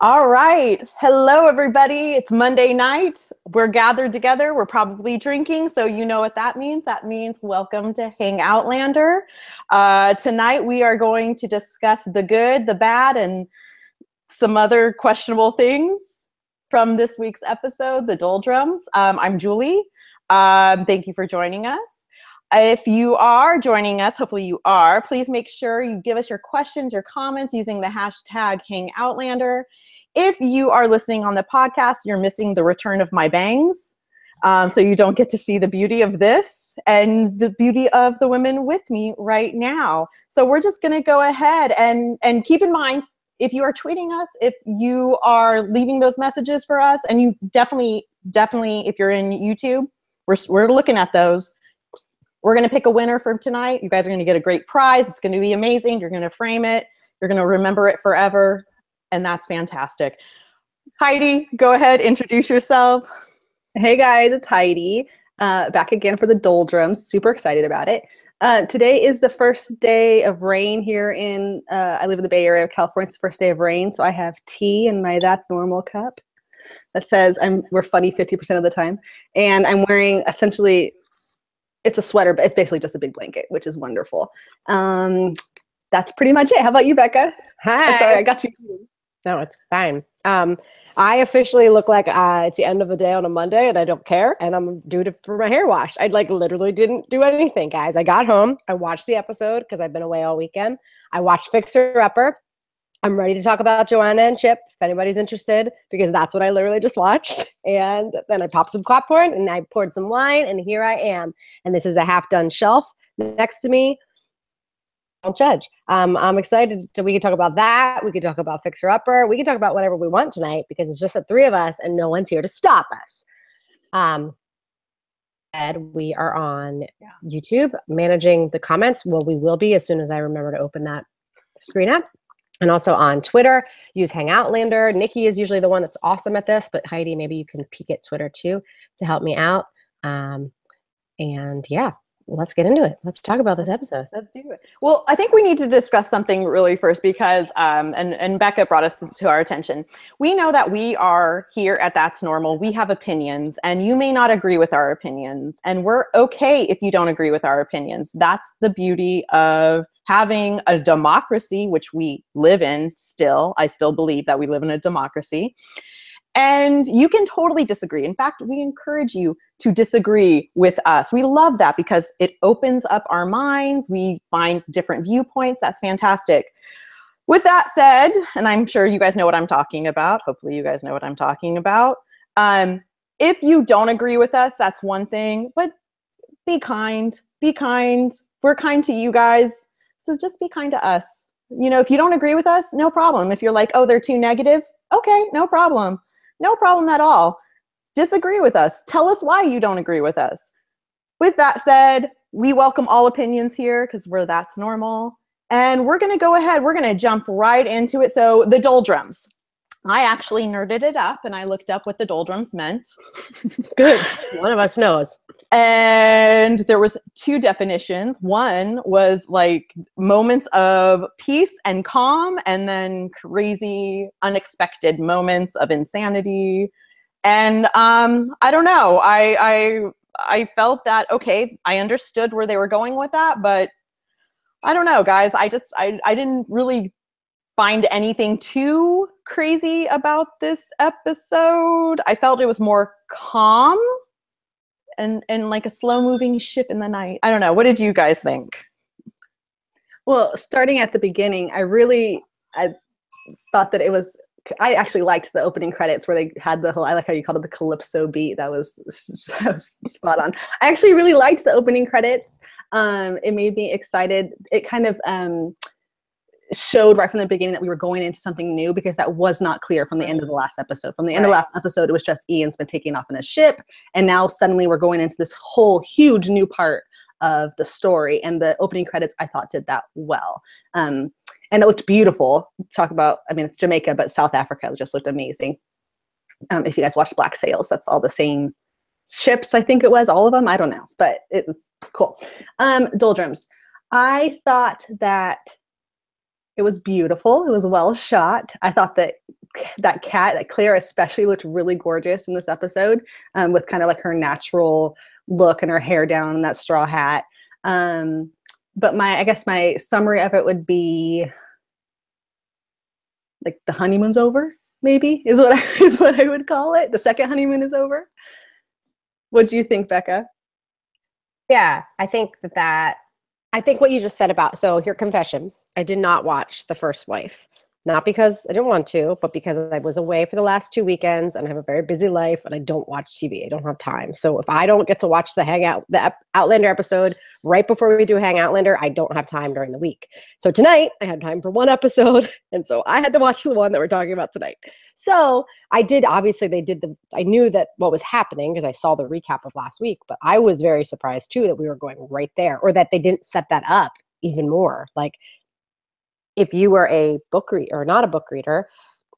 All right. Hello, everybody. It's Monday night. We're gathered together. We're probably drinking, so you know what that means. That means welcome to HangOutlander. Tonight, we are going to discuss the good, the bad, and some other questionable things from this week's episode, the Doldrums. I'm Julie. Thank you for joining us. If you are joining us, hopefully you are, please make sure you give us your questions, your comments using the hashtag HangOutlander. If you are listening on the podcast, you're missing the return of my bangs. So you don't get to see the beauty of this and the beauty of the women with me right now. So we're just going to go ahead and keep in mind, if you are tweeting us, if you are leaving those messages for us, and you definitely, if you're in YouTube, we're looking at those. We're going to pick a winner for tonight. You guys are going to get a great prize. It's going to be amazing. You're going to frame it. You're going to remember it forever. And that's fantastic. Heidi, go ahead. Introduce yourself. Hey, guys. It's Heidi. Back again for the Doldrums. Super excited about it. Today is the first day of rain here in, I live in the Bay Area of California. It's the first day of rain. So I have tea in my That's Normal cup that says we're funny 50% of the time. And I'm wearing essentially... It's a sweater, but it's basically just a big blanket, which is wonderful. That's pretty much it. How about you, Becca? Hi. Oh, sorry, I got you. No, it's fine. I officially look like it's the end of the day on a Monday, and I don't care, and I'm due for my hair wash. I literally didn't do anything, guys. I got home. I watched the episode because I've been away all weekend. I watched Fixer Upper. I'm ready to talk about Joanna and Chip, if anybody's interested, because that's what I literally just watched. And then I popped some popcorn, and I poured some wine, and here I am. And this is a half-done shelf next to me. Don't judge. I'm excited. We can talk about that. We can talk about Fixer Upper. We can talk about whatever we want tonight, because it's just the three of us, and no one's here to stop us. And we are on YouTube managing the comments. Well, we will be as soon as I remember to open that screen up. And also on Twitter, use HangOutlander. Nikki is usually the one that's awesome at this, but Heidi, maybe you can peek at Twitter too to help me out. And yeah, let's get into it. Let's talk about this episode. Let's do it. Well, I think we need to discuss something really first because, and Becca brought us to our attention. We know that we are here at That's Normal. We have opinions, and you may not agree with our opinions. And we're okay if you don't agree with our opinions. That's the beauty of having a democracy, which we live in still. I still believe that we live in a democracy. And you can totally disagree. In fact, we encourage you to disagree with us. We love that because it opens up our minds. We find different viewpoints. That's fantastic. With that said, and I'm sure you guys know what I'm talking about. Hopefully you guys know what I'm talking about. If you don't agree with us, that's one thing, but be kind. Be kind. We're kind to you guys. So just be kind to us. You know, if you don't agree with us, no problem. If you're like, oh, they're too negative, okay, no problem. No problem at all. Disagree with us. Tell us why you don't agree with us. With that said, we welcome all opinions here because That's Normal. And we're going to go ahead. We're going to jump right into it. So the Doldrums. I actually nerded it up and I looked up what the Doldrums meant. Good. One of us knows. And there was two definitions. One was like moments of peace and calm, and then crazy, unexpected moments of insanity. And I don't know. I felt that, okay, I understood where they were going with that, but I don't know, guys. I didn't really find anything too crazy about this episode. I felt it was more calm and like a slow moving ship in the night. I don't know. What did you guys think? Well, starting at the beginning, I thought that I actually liked the opening credits where they had the whole, I like how you called it the Calypso beat. That was spot on. I actually really liked the opening credits. It made me excited. It kind of showed right from the beginning that we were going into something new, because that was not clear from the end of the last episode. From the end of the last episode, it was just Ian's been taking off in a ship, and now suddenly we're going into this whole huge new part of the story. And the opening credits, I thought, did that well. And it looked beautiful. Talk about, I mean, it's Jamaica, but South Africa just looked amazing. If you guys watched Black Sails, that's all the same ships, I think it was, all of them. I don't know, but it was cool. Doldrums. I thought that it was beautiful. It was well shot. I thought that that cat, like Claire especially, looked really gorgeous in this episode, with kind of like her natural look and her hair down and that straw hat. But I guess my summary of it would be like the honeymoon's over, maybe is what I would call it. The second honeymoon is over. What do you think, Becca? Yeah, I think I think what you just said about, so here, confession, I did not watch The First Wife. Not because I didn't want to, but because I was away for the last 2 weekends and I have a very busy life and I don't watch TV. I don't have time. So if I don't get to watch the Outlander episode right before we do HangOutlander, I don't have time during the week. So tonight I had time for one episode. And so I had to watch the one that we're talking about tonight. So I did, obviously I knew that what was happening because I saw the recap of last week, but I was very surprised too that we were going right there, or that they didn't set that up even more. Like, if you were a book reader or not a book reader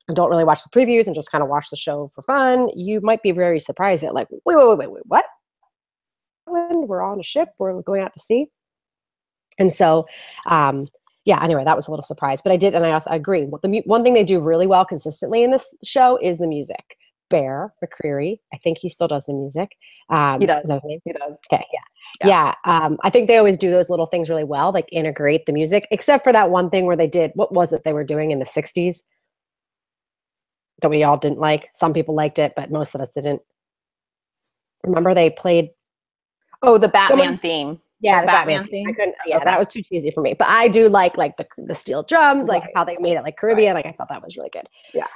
and don't really watch the previews and just kind of watch the show for fun, you might be very surprised at like, wait, what? We're on a ship, we're going out to sea. And so, anyway, that was a little surprise, but I also agree. One thing they do really well consistently in this show is the music. Bear McCreary, I think he still does the music. He does. Is that his name? He does. Okay, yeah. I think they always do those little things really well, like integrate the music, except for that one thing where they did, what was it they were doing in the 60s that we all didn't like? Some people liked it, but most of us didn't. Remember they played... Oh, the Batman theme. Yeah, the Batman theme. I couldn't, that was too cheesy for me. But I do like the steel drums, like how they made it like Caribbean. Like I thought that was really good. Yeah.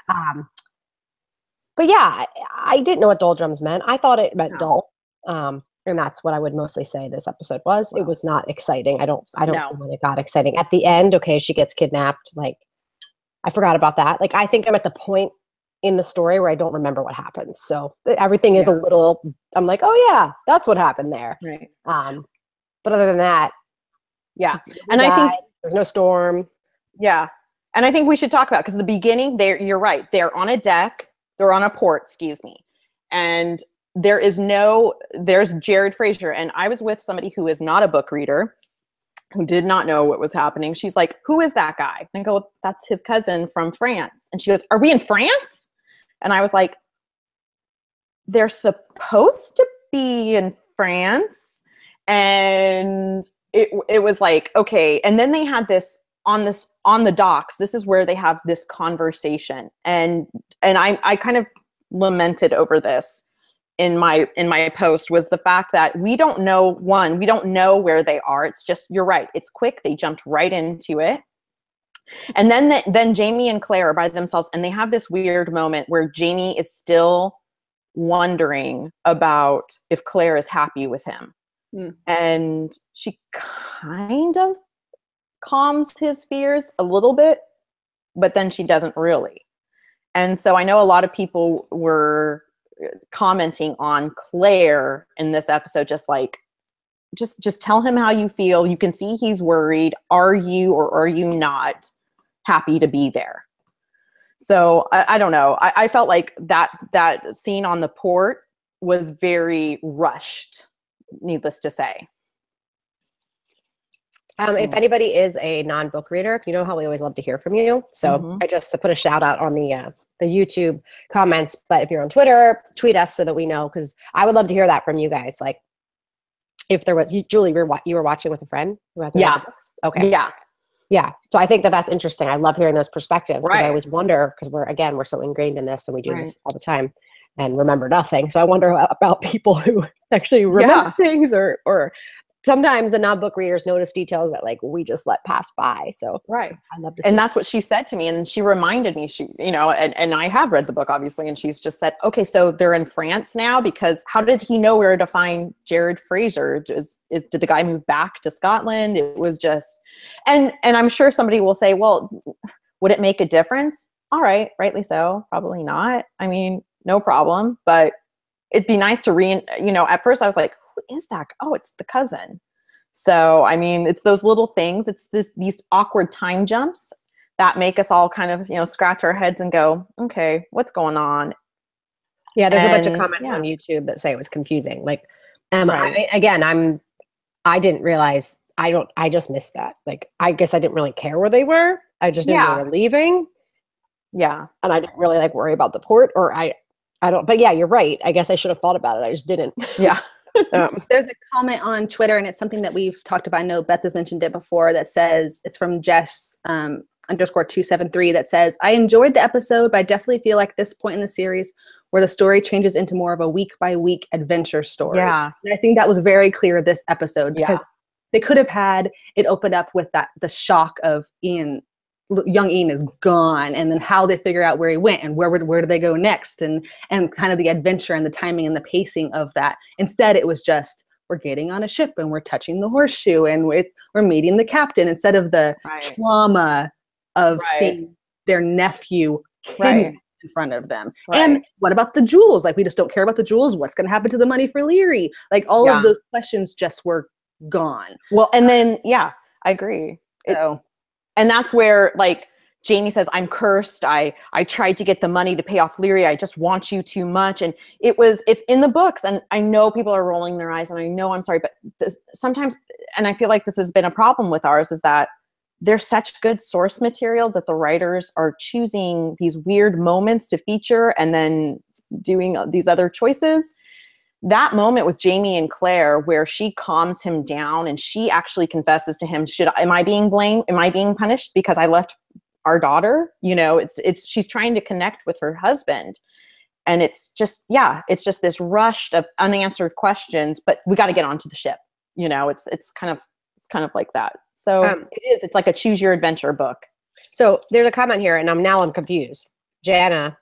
But yeah, I didn't know what Doldrums meant. I thought it meant dull. And that's what I would mostly say this episode was. Wow. It was not exciting. I don't see when it got exciting. At the end, okay, she gets kidnapped. Like, I forgot about that. Like, I think I'm at the point in the story where I don't remember what happens. So everything is a little, I'm like, oh yeah, that's what happened there. Right. But other than that, and I think there's no storm. Yeah. And I think we should talk about, because the beginning, you're right. They're on a deck. They're on a port, excuse me. And there's Jared Fraser. And I was with somebody who is not a book reader, who did not know what was happening. She's like, who is that guy? And I go, that's his cousin from France. And she goes, are we in France? And I was like, they're supposed to be in France. And it was like, okay. And then they had this on the docks. This is where they have this conversation. And I kind of lamented over this in my post, was the fact that we don't know where they are. It's just, you're right. It's quick. They jumped right into it. And then Jamie and Claire are by themselves, and they have this weird moment where Jamie is still wondering about if Claire is happy with him. And she kind of calms his fears a little bit, but then she doesn't really. And so I know a lot of people were commenting on Claire in this episode, just like, just tell him how you feel. You can see he's worried. Are you or are you not happy to be there? So I don't know. I felt like that scene on the port was very rushed, needless to say. If anybody is a non-book reader, you know how we always love to hear from you. So I just put a shout out on the YouTube comments. But if you're on Twitter, tweet us so that we know, because I would love to hear that from you guys. Like, if there was, Julie, you were watching with a friend who has books? Okay. Yeah. So I think that's interesting. I love hearing those perspectives, because I always wonder, because we're so ingrained in this and we do this all the time and remember nothing. So I wonder about people who actually remember things, or sometimes the non-book readers notice details that like we just let pass by. So I love to see and that's what she said to me, and she reminded me, and I have read the book obviously, and she's just said, okay, so they're in France now, because how did he know where to find Jared Fraser? Did the guy move back to Scotland? It was just, and I'm sure somebody will say, well, would it make a difference? All right, rightly so, probably not. I mean, no problem, but it'd be nice to at first I was like, who is that? Oh, it's the cousin. So, I mean, it's those little things. It's these awkward time jumps that make us all kind of, scratch our heads and go, okay, what's going on? Yeah, there's a bunch of comments on YouTube that say it was confusing. Like, I didn't realize, I just missed that. Like, I guess I didn't really care where they were. I just knew they were leaving. Yeah. And I didn't really like worry about the port, or I don't, but yeah, you're right. I guess I should have thought about it. I just didn't. Yeah. There's a comment on Twitter, and it's something that we've talked about. I know Beth has mentioned it before, that says, it's from Jess _273, that says, I enjoyed the episode, but I definitely feel like this point in the series where the story changes into more of a week by week adventure story. Yeah. And I think that was very clear this episode, because they could have had it open up with the shock of young Ian is gone, and then how they figure out where he went and where do they go next, and kind of the adventure and the timing and the pacing of that. Instead, it was just, we're getting on a ship and we're touching the horseshoe and we're meeting the captain, instead of the trauma of seeing their nephew kidnapped in front of them. And what about the jewels? Like, we just don't care about the jewels. What's going to happen to the money for Leary? Like, all of those questions just were gone. Well, and then, I agree. And that's where, like, Jamie says, I'm cursed. I tried to get the money to pay off Leary. I just want you too much. And it was, if in the books, and I know people are rolling their eyes, and I know, I'm sorry, but sometimes, and I feel like this has been a problem with ours, is that there's such good source material that the writers are choosing these weird moments to feature and then doing these other choices. That moment with Jamie and Claire, where she calms him down and she actually confesses to him, am I being blamed? Am I being punished because I left our daughter? She's trying to connect with her husband. And it's just this rush of unanswered questions, but we got to get onto the ship. It's kind of like that. So it's like a choose your adventure book. So there's a comment here, and I'm confused. Jana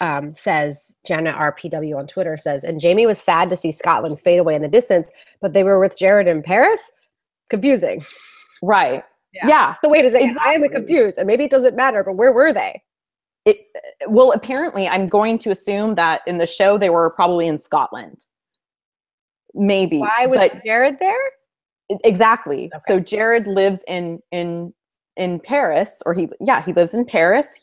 Jana RPW on Twitter says, and Jamie was sad to see Scotland fade away in the distance, but they were with Jared in Paris. Confusing. Right. Yeah. So wait a second. Exactly. I am confused, and maybe it doesn't matter, but where were they? Well, apparently I'm going to assume that in the show they were probably in Scotland. Maybe. Why was Jared there? Exactly. Okay. So Jared lives in Paris, or he lives in Paris.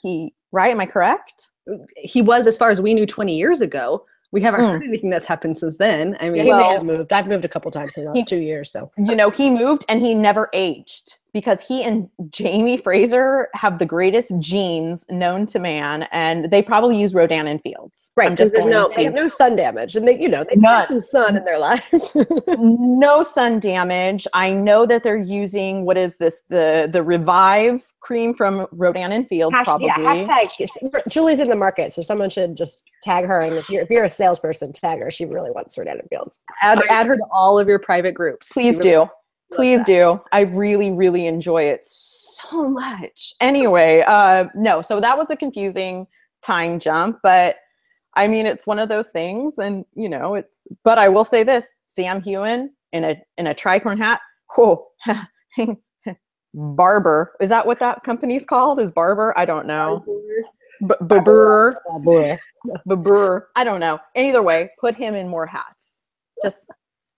Right? Am I correct? He was, as far as we knew, 20 years ago. We haven't heard anything that's happened since then. I mean, he may have moved. I've moved a couple times in the last 2 years. So he moved, and he never aged, because he and Jamie Fraser have the greatest genes known to man, and they probably use Rodan and Fields. Right. They have no sun damage, and they've had some sun in their lives. No sun damage. I know that they're using, what is this? The Revive cream from Rodan and Fields, probably. Yeah, Julie's in the market, so someone should just tag her. And if you're a salesperson, tag her. She really wants Rodan and Fields. Add her to all of your private groups. Please do. Please do. I really, really enjoy it so much. Anyway, so that was a confusing time jump, but I mean, it's one of those things, and but I will say this: Sam Heughan in a tricorn hat. Whoa, Barber. Is that what that company's called? Is Barber? I don't know. Barber. I don't know. Either way, put him in more hats. Just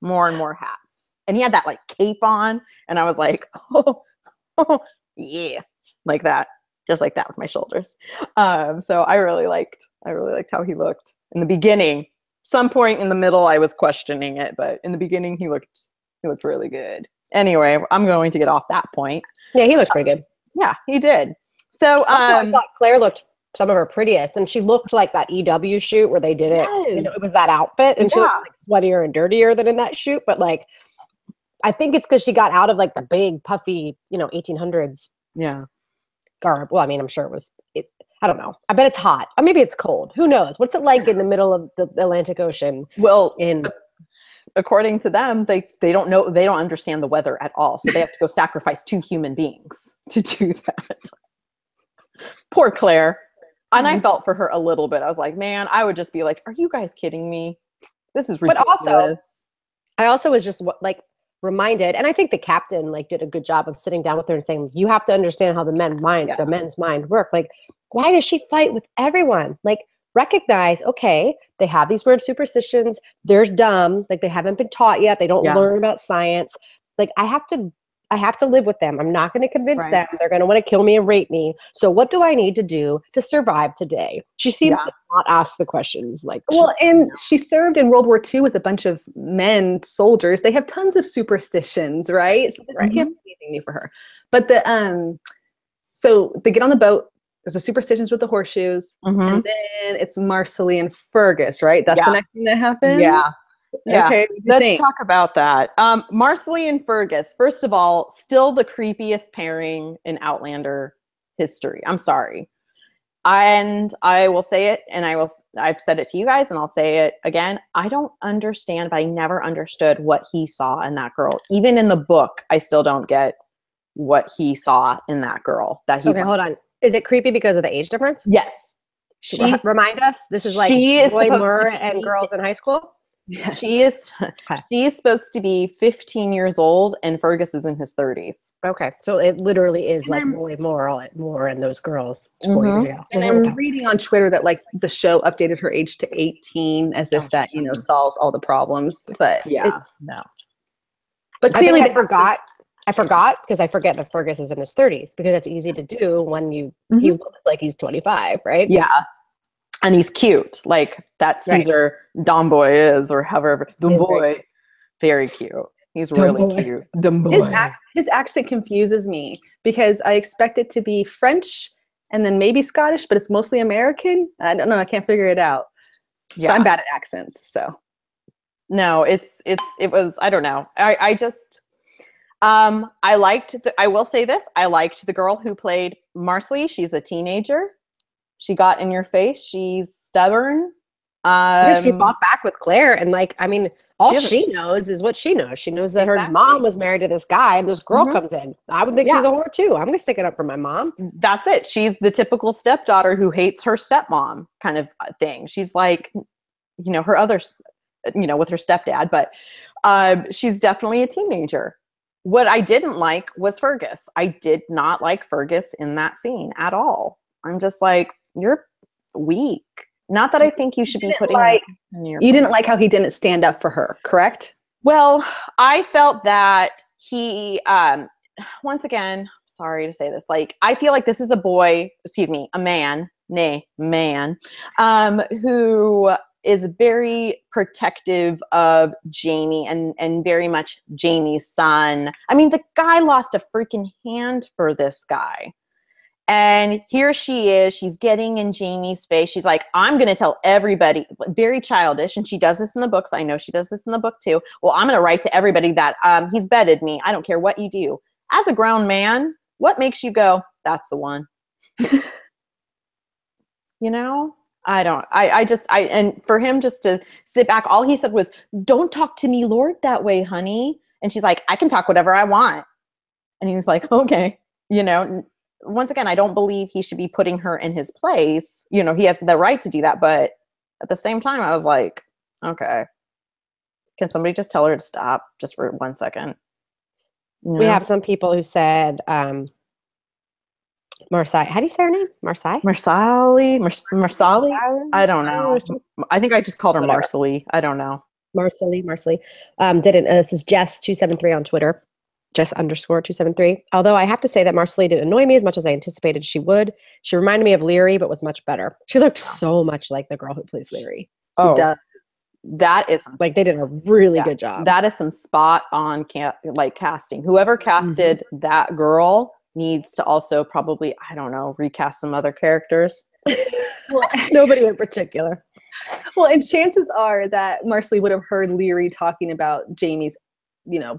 more and more hats. And he had that like cape on, and I was like, oh yeah, like that, just like that with my shoulders. So I really liked how he looked in the beginning. Some point in the middle, I was questioning it, but in the beginning, he looked really good. Anyway, I'm going to get off that point. Yeah, he looked pretty good. Yeah, he did. So I thought Claire looked some of her prettiest, and she looked like that EW shoot where they did it. It was that outfit, and she looked like sweatier and dirtier than in that shoot, but like, I think it's because she got out of like the big puffy, 1800s garb. Well, I mean, I'm sure it was. I don't know. I bet it's hot. Or maybe it's cold. Who knows? What's it like in the middle of the Atlantic Ocean? Well, according to them, they don't know. They don't understand the weather at all. So they have to go sacrifice 2 human beings to do that. Poor Claire. And I felt for her a little bit. I was like, man, I would just be like, are you guys kidding me? This is ridiculous. But I also was just like, reminded, and I think the captain like did a good job of sitting down with her and saying, you have to understand how the men's mind work. Like, why does she fight with everyone? Like, recognize, okay, they have these weird superstitions, they're dumb, like they haven't been taught yet, they don't learn about science. Like, I have to live with them. I'm not going to convince them. They're going to want to kill me and rape me. So what do I need to do to survive today? She seems to not ask the questions. She served in World War II with a bunch of men soldiers. They have tons of superstitions, right? So this can't be anything new for her. But so they get on the boat. there's the superstitions with the horseshoes, Mhm. and then it's Marcelly and Fergus, right? That's the next thing that happened? Yeah. Yeah. Okay, Let's talk about that. Marcelly and Fergus, first of all, still the creepiest pairing in Outlander history. I'm sorry. And I will say it, and I've said it to you guys, and I'll say it again. I don't understand, but I never understood what he saw in that girl. Even in the book, I still don't get what he saw in that girl. That he's okay, hold on. Is it creepy because of the age difference? Yes. Remind us. This is like she is boy supposed Moore to be, and girls in high school. Yes. She's supposed to be 15 years old, and Fergus is in his 30s. Okay, so it literally is like boy Moore and those girls 20 years ago. And I'm reading on Twitter that like the show updated her age to 18, as if that solves all the problems. But no. But clearly, I forgot because I forget that Fergus is in his 30s because it's easy to do when he looks like he's 25, right? Yeah. And he's cute, like that Caesar Domboy is, or however. Domboy, very cute. He's really cute. Domboy. His accent confuses me because I expect it to be French and then maybe Scottish, but it's mostly American. I don't know. I can't figure it out. Yeah, but I'm bad at accents, so. No, it was. I don't know. I just. I will say this. I liked the girl who played Marcelly. She's a teenager. She got in your face. She's stubborn. She fought back with Claire, and like, I mean, all she knows is what she knows. She knows that her mom was married to this guy, and this girl comes in. I would think she's a whore too. I'm gonna stick it up for my mom. That's it. She's the typical stepdaughter who hates her stepmom kind of thing. She's like, her other, with her stepdad, but she's definitely a teenager. What I didn't like was Fergus. I did not like Fergus in that scene at all. I'm just like, you're weak. Not that I think you should be putting you didn't like how he didn't stand up for her, correct? Well, I felt that he, once again, sorry to say this, like, I feel like this is a man, who is very protective of Jamie and very much Jamie's son. I mean, the guy lost a freaking hand for this guy. And here she is, she's getting in Jamie's face. She's like, I'm going to tell everybody, very childish. And she does this in the books. I know she does this in the book too. Well, I'm going to write to everybody that he's bedded me. I don't care what you do. As a grown man, what makes you go, that's the one? And for him just to sit back, all he said was, don't talk to me, Lord, that way, honey. And she's like, I can talk whatever I want. And he's like, okay, once again, I don't believe he should be putting her in his place. He has the right to do that. But at the same time, I was like, okay, can somebody just tell her to stop just for 1 second? We have some people who said, Marseille. How do you say her name? Marseille? Marcelly? I don't know. I think I just called her Marcelly. I don't know. Marcelly. This is Jess273 on Twitter. Jess_273. Although I have to say that Marcelly didn't annoy me as much as I anticipated she would. She reminded me of Leary, but was much better. She looked so much like the girl who plays Leary. Oh, that is like they did a really good job. That is some spot on casting. Whoever casted that girl needs to also probably, I don't know, recast some other characters. Well, nobody in particular. Well, and chances are that Marcelly would have heard Leary talking about Jamie's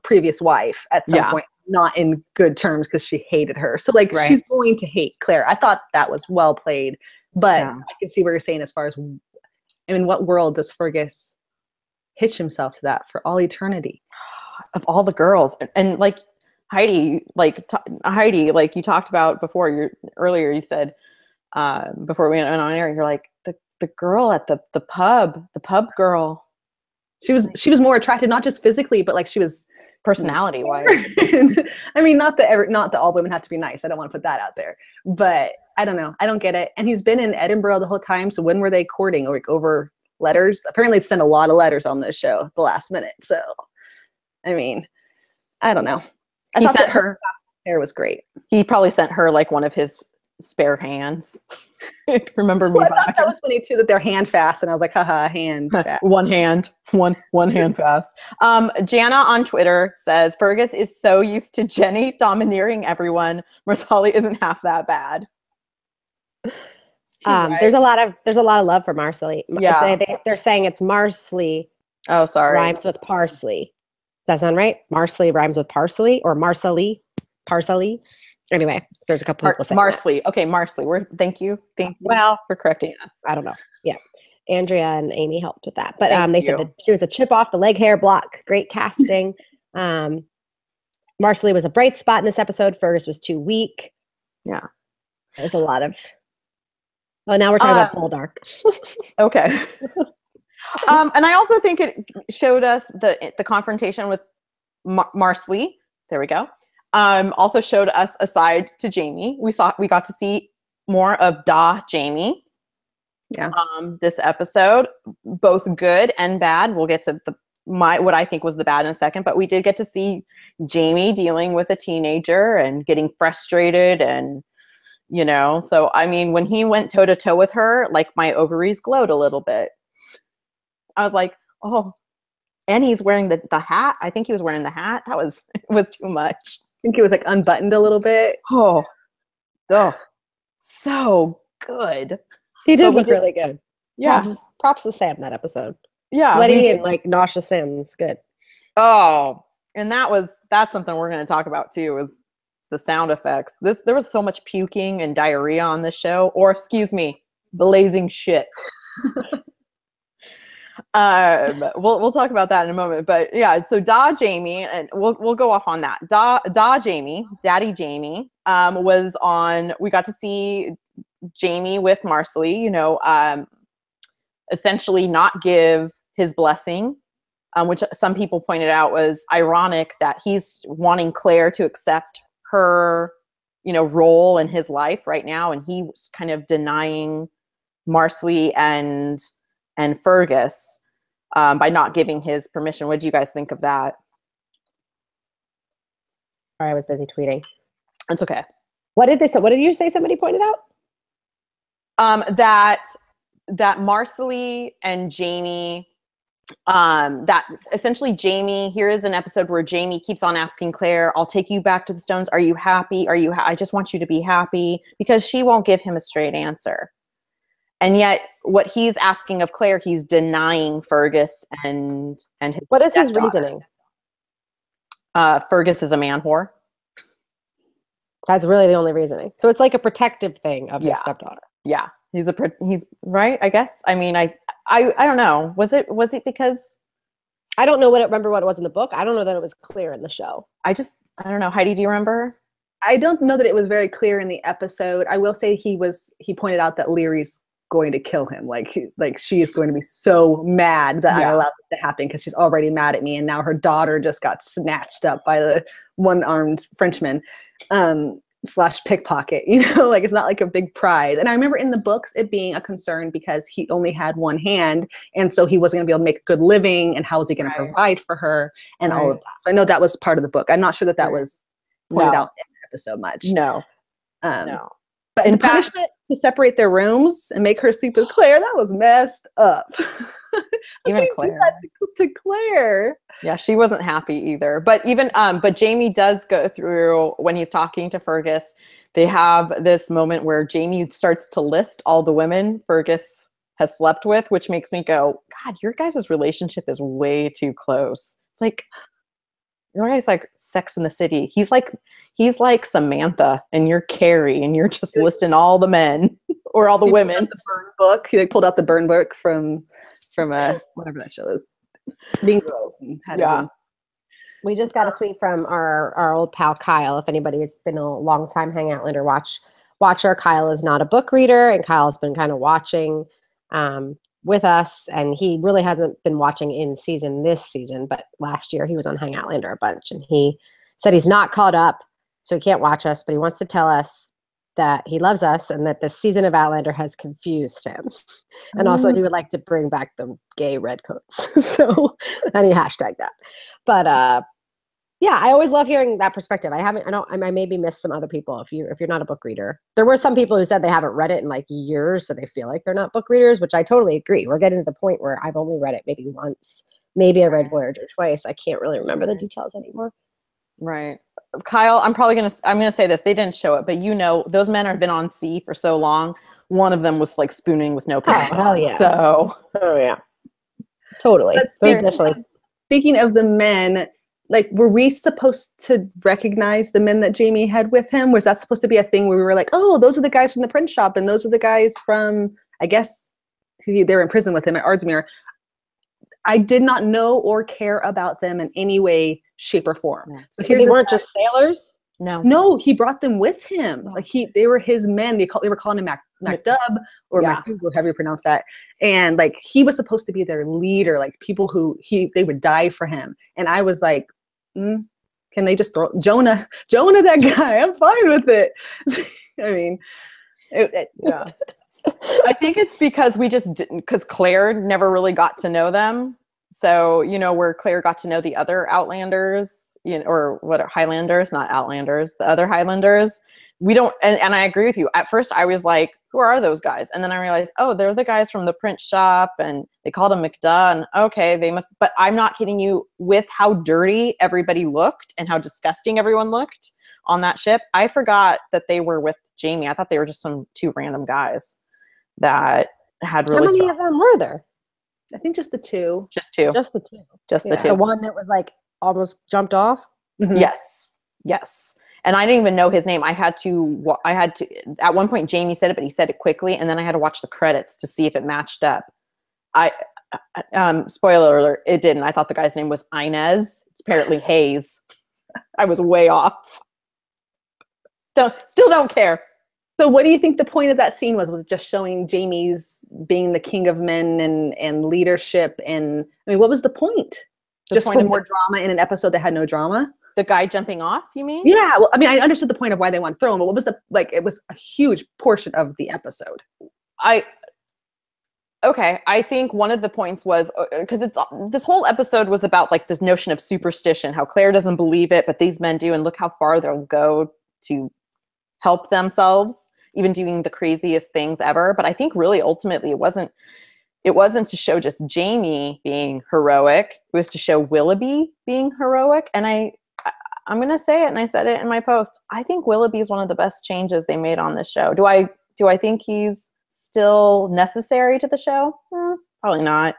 previous wife at some point, not in good terms because she hated her. So she's going to hate Claire. I thought that was well played, but I can see what you're saying as far as, in what world does Fergus hitch himself to that for all eternity? Of all the girls. And like Heidi, like you talked about before, earlier you said, before we went on air, you're like, the girl at the pub girl. She was more attractive, not just physically, but she was personality wise. I mean, not that all women have to be nice. I don't want to put that out there, but I don't know. I don't get it. And he's been in Edinburgh the whole time. So when were they courting? Over letters? Apparently they sent a lot of letters on this show at the last minute. So, I mean, I don't know. I thought that her hair was great. He probably sent her one of his spare hands. Remember me? I thought that was funny too, that they're hand fast, and I was like, haha, hand fast. one hand fast. Jana on Twitter says Fergus is so used to Jenny domineering everyone. Marcelly isn't half that bad. There's a lot of love for Marsley. Yeah. They're saying it's Marsley Oh, sorry. rhymes with parsley. Does that sound right? Marsley rhymes with parsley or Marsali? Parsley? Anyway, there's a couple people saying Marsley. Okay, Marsley. Thank you. Thank you for correcting us. I don't know. Yeah. Andrea and Amy helped with that. But they said you. that she was a chip off the leg hair block. Great casting. Marsley was a bright spot in this episode. Fergus was too weak. Yeah. There's a lot of... Oh, now we're talking about Poldark. Okay. And I also think it showed us the confrontation with Marsley. There we go. Also showed us a side to Jamie. We got to see more of Jamie. Yeah. This episode, both good and bad. We'll get to what I think was the bad in a second, but we did get to see Jamie dealing with a teenager and getting frustrated and, so I mean, when he went toe to toe with her, like my ovaries glowed a little bit. I was like, oh, and he's wearing the hat. I think he was wearing the hat. It was too much. I think he was like unbuttoned a little bit. Oh, so good. He did look really good. Yeah. Props to Sam that episode. Yeah. Sweaty and like nauseous Sam's good. Oh, and that's something we're going to talk about too, is the sound effects. There was so much puking and diarrhea on this show, or excuse me, blazing shit. We'll talk about that in a moment, but yeah, so Jamie, and we'll go off on that. Jamie, Daddy Jamie, was on. We got to see Jamie with Marsley, essentially not give his blessing, which some people pointed out was ironic that he's wanting Claire to accept her, role in his life right now, and he was kind of denying Marsley and Fergus by not giving his permission. What do you guys think of that? Sorry, I was busy tweeting. It's okay. What did you say somebody pointed out? That Marsley and Jamie, that essentially Jamie, here is an episode where Jamie keeps on asking Claire, I'll take you back to the Stones. Are you happy? I just want you to be happy, because she won't give him a straight answer. And yet what he's asking of Claire, he's denying Fergus and his What is his stepdaughter. reasoning? Fergus is a man whore. That's really the only reasoning. So it's like a protective thing of his stepdaughter. Yeah. He's right, I guess. I mean, I don't know. Was it because I don't remember what it was in the book. I don't know that it was clear in the show. I don't know. Heidi, do you remember? I don't know that it was very clear in the episode. I will say he pointed out that Leary's going to kill him. Like she is going to be so mad that I allowed this to happen because she's already mad at me, and now her daughter just got snatched up by the one-armed Frenchman. / pickpocket, like it's not like a big prize. And I remember in the books it being a concern because he only had one hand, and so he wasn't going to be able to make a good living, and how was he going to provide for her and all of that. So I know that was part of the book. I'm not sure that was pointed out in the episode much. No. But in punishment to separate their rooms and make her sleep with Claire, that was messed up. Even Claire. Do that to Claire. Yeah, she wasn't happy either. But but Jamie does go through, when he's talking to Fergus, they have this moment where Jamie starts to list all the women Fergus has slept with, which makes me go, God, your guys' relationship is way too close. It's like, your guys like Sex in the City. He's like Samantha, and you're Carrie, and you're just listing all the men or all the women. The burn book. He pulled out the burn book from whatever that show is. Mean Girls. And we just got a tweet from our old pal Kyle. If anybody has been a long time HangOutlander watcher, Kyle is not a book reader, and Kyle's been kind of watching with us, and he really hasn't been watching this season, but last year he was on HangOutlander a bunch, and he said he's not caught up, so he can't watch us, but he wants to tell us that he loves us and that this season of Outlander has confused him. And also he would like to bring back the gay redcoats. So, and he hashtagged that. But yeah, I always love hearing that perspective. I maybe missed some other people if you're not a book reader. There were some people who said they haven't read it in like years, so they feel like they're not book readers, which I totally agree. We're getting to the point where I've only read it maybe once. Maybe I read Voyager twice. I can't really remember the details anymore. Right. Kyle, I'm gonna say this. They didn't show it, but you know, those men have been on sea for so long. One of them was like spooning with no pants hell on. yeah. So Oh yeah. Totally. But speaking of the men, like, were we supposed to recognize the men that Jamie had with him? Was that supposed to be a thing where we were like, oh, those are the guys from the print shop, and those are the guys from, I guess they were in prison with him at Ardsmuir. I did not know or care about them in any way, shape, or form. Yeah. So they weren't just sailors? no, he brought them with him. Like they were his men. They were calling him MacDub or MacDub, however you pronounce that. And like he was supposed to be their leader, like people who they would die for him. And I was like, can they just throw Jonah that guy? I'm fine with it. I mean, yeah. I think it's because we just didn't, because Claire never really got to know them. So, you know, where Claire got to know the other Outlanders, you know, or what are Highlanders, not Outlanders, the other Highlanders. We don't, and I agree with you. At first I was like, who are those guys? And then I realized, oh, they're the guys from the print shop, and they called them McDuh, and okay, they must, but I'm not kidding you, with how dirty everybody looked and how disgusting everyone looked on that ship. I forgot that they were with Jamie. I thought they were just some two random guys that had really How many of them were there? I think just the two. Just two. Just the two. Just the two. The one that was like almost jumped off? Mm-hmm. Yes. And I didn't even know his name. I had to, at one point Jamie said it, but he said it quickly. And then I had to watch the credits to see if it matched up. Spoiler alert, it didn't. I thought the guy's name was Inez. It's apparently Hayes. I was way off. Still don't care. So what do you think the point of that scene was? Was it just showing Jamie's being the king of men and leadership? And I mean, what was the point? Just for more drama in an episode that had no drama? The guy jumping off, you mean? Yeah. Well, I mean, I understood the point of why they want to throw him, but what was it was a huge portion of the episode. I think one of the points was, because this whole episode was about like this notion of superstition, how Claire doesn't believe it, but these men do, and look how far they'll go to help themselves, even doing the craziest things ever. But I think really ultimately it wasn't to show just Jamie being heroic. It was to show Willoughby being heroic. And I'm going to say it, and I said it in my post, I think Willoughby is one of the best changes they made on this show. Do I think he's still necessary to the show? Probably not.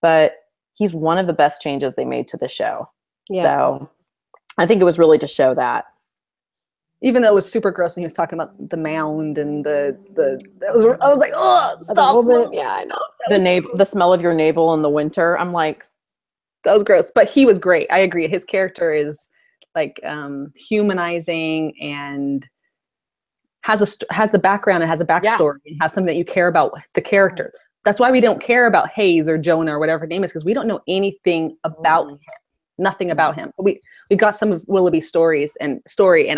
But he's one of the best changes they made to the show. Yeah. So I think it was really to show that. Even though it was super gross and he was talking about the mound and I was like, oh, stop. Yeah, I know. The smell of your navel in the winter. I'm like, that was gross. But he was great. I agree. His character is like humanizing and has a background and has a backstory and has something that you care about the character. That's why we don't care about Hayes or Jonah or whatever his name is, because we don't know anything about him. Nothing about him. We got some of Willoughby's story, and